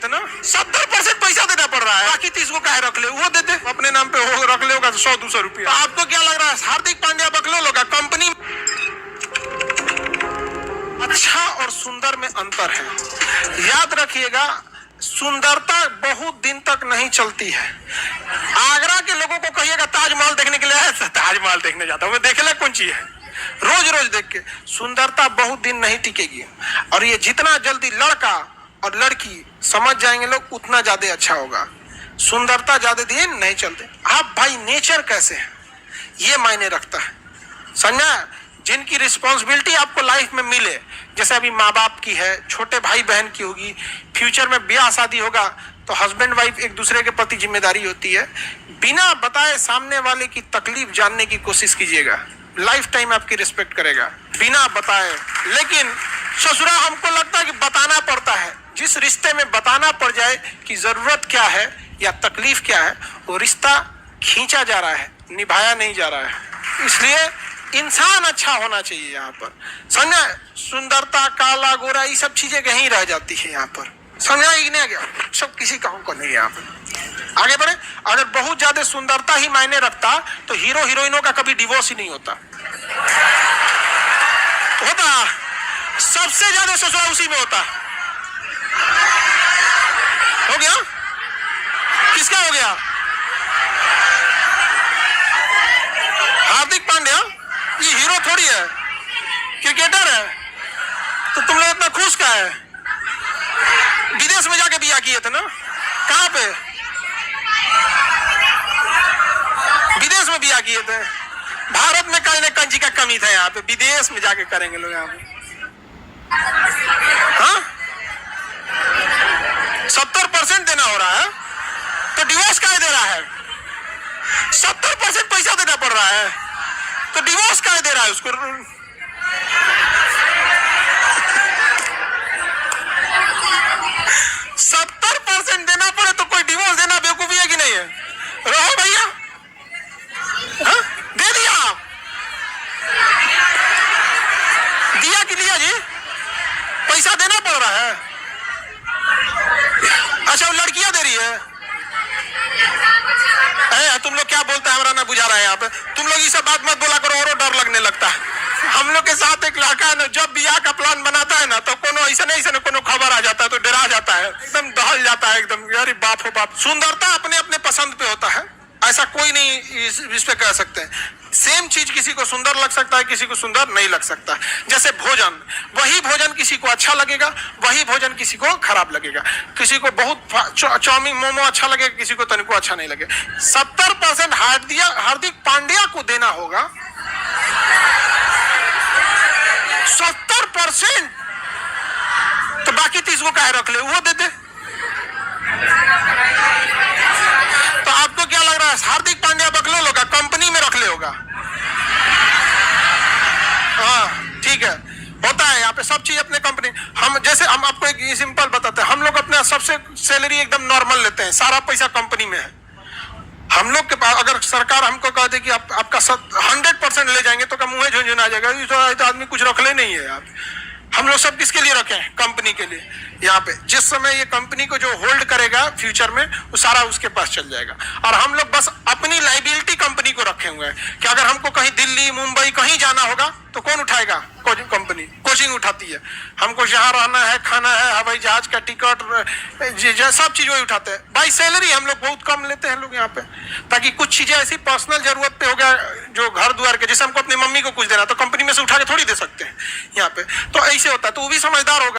थे ना, 70% पैसा देना पड़ रहा है, बाकी 30 को काहे रख ले, वो दे दे अपने नाम पे, हो रख ले होगा 100-200 रुपया। तो आपको क्या लग रहा है हार्दिक पांड्या बकलोल होगा? कंपनी अच्छा और सुंदर में अंतर है, याद रखिएगा। सुंदरता बहुत दिन तक नहीं चलती है। आगरा के लोगों को कहिएगा ताजमहल देखने के लिए आया, ताजमहल देखने जाता हूं, देखने लायक कौन चीज है? रोज रोज देख के सुंदरता बहुत दिन नहीं टिकेगी। और ये जितना जल्दी लड़का और लड़की समझ जाएंगे लोग, उतना ज्यादा अच्छा होगा। सुंदरता ज्यादा दिन नहीं चलते। आप भाई नेचर कैसे है ये मायने रखता है, समझा? जिनकी रिस्पॉन्सिबिलिटी आपको लाइफ में मिले, जैसे अभी माँ बाप की है, छोटे भाई बहन की होगी, फ्यूचर में ब्याह शादी होगा तो हस्बैंड वाइफ एक दूसरे के प्रति जिम्मेदारी होती है। बिना बताए सामने वाले की तकलीफ जानने की कोशिश कीजिएगा, लाइफ टाइम आपकी रिस्पेक्ट करेगा बिना बताए। लेकिन ससुरा हमको लगता है कि बताना पड़ता है। जिस रिश्ते में बताना पड़ जाए कि जरूरत क्या है या तकलीफ क्या है, वो रिश्ता खींचा जा रहा है, निभाया नहीं जा रहा है। इसलिए इंसान अच्छा होना चाहिए यहाँ पर, समझा? सुंदरता, काला गोरा, ये सब चीजें कहीं रह जाती है यहाँ पर, समझा ही नहीं गया? सब किसी काम को नहीं। यहाँ पर आगे बढ़े। अगर बहुत ज्यादा सुंदरता ही मायने रखता तो हीरो हीरोइनों का कभी डिवोर्स ही नहीं होता। सबसे ज्यादा ससुरा उसी में होता। हो गया? किसका हो गया? हार्दिक पांड्या ये हीरो थोड़ी है, क्रिकेटर है। तो तुम लोग इतना खुश का है? विदेश में जाके बिया किए थे ना? कहां पे? विदेश में बिया किए थे। भारत में कहीं ना कहीं का कमी था, यहाँ पे विदेश में जाके करेंगे लोग यहाँ पे। हाँ 70% देना हो रहा है तो डिवोर्स काहे दे रहा है? 70% पैसा देना पड़ रहा है तो डिवोर्स काहे दे रहा है उसको? 70% देना पड़े तो कोई डिवोर्स देना बेवकूफी है कि नहीं है? रहो भैया, हाँ? दे दिया, दिया कि लिया जी? पैसा देना पड़ रहा है। अच्छा वो लड़कियां दे रही है? तुम लोग क्या बोलते हैं हमारा ना बुझा रहा है यहाँ पे। तुम लोग ये सब बात मत बोला करो, और डर लगने लगता है। हम लोग के साथ एक लड़का है ना, जब बियाह का प्लान बनाता है ना तो कोनो ऐसा नहीं कोनो खबर आ जाता है तो डरा जाता है, एकदम दहल जाता है एकदम, यार बाप हो बाप। सुंदरता अपने अपने पसंद पे होता है, ऐसा कोई नहीं इस पे कह सकते हैं। सेम चीज किसी को सुंदर लग सकता है, किसी को सुंदर नहीं लग सकता। जैसे भोजन, वही भोजन किसी को अच्छा लगेगा, वही भोजन किसी को खराब लगेगा। किसी को बहुत चाउमीन मोमो अच्छा लगेगा, किसी को तनिको अच्छा नहीं लगेगा। 70% हार्दिक पांड्या को देना होगा। 70% तो बाकी 30 को काहे रख ले, वो दे दे। तो आपको क्या लग रहा है हार्दिक पांड्या बकलोल होगा? कंपनी में रख ले होगा। हाँ ठीक है, होता है यहाँ पे सब चीज अपने कंपनी। हम जैसे हम आपको एक सिंपल बताते हैं, हम लोग अपने सबसे सैलरी एकदम नॉर्मल लेते हैं, सारा पैसा कंपनी में है। हम लोग के पास अगर सरकार हमको कह दे कि आपका 100% ले जाएंगे तो मुंह झुंझुन आ जाएगा, तो आदमी कुछ रख ले नहीं है। आप हम लोग सब किसके लिए रखे हैं? कंपनी के लिए। यहाँ पे जिस समय ये कंपनी को जो होल्ड करेगा फ्यूचर में, वो सारा उसके पास चल जाएगा। और हम लोग बस अपनी लाइबिलिटी कंपनी को रखे हुए हैं कि अगर हमको कहीं दिल्ली मुंबई कहीं जाना होगा तो कौन उठाएगा? कंपनी कोचिंग उठाती है। हमको जहाँ रहना है, खाना है, हवाई जहाज का टिकट, सब चीज वही उठाते हैं। बाई सैलरी हम लोग बहुत कम लेते हैं लोग यहाँ पे, ताकि कुछ चीजें ऐसी पर्सनल जरूरत पे हो गया जो घर द्वार के, जैसे हमको अपनी मम्मी को कुछ देना तो कंपनी में से उठा के थोड़ी दे सकते हैं यहाँ पे। तो ऐसे होता है, तो वो भी समझदार होगा।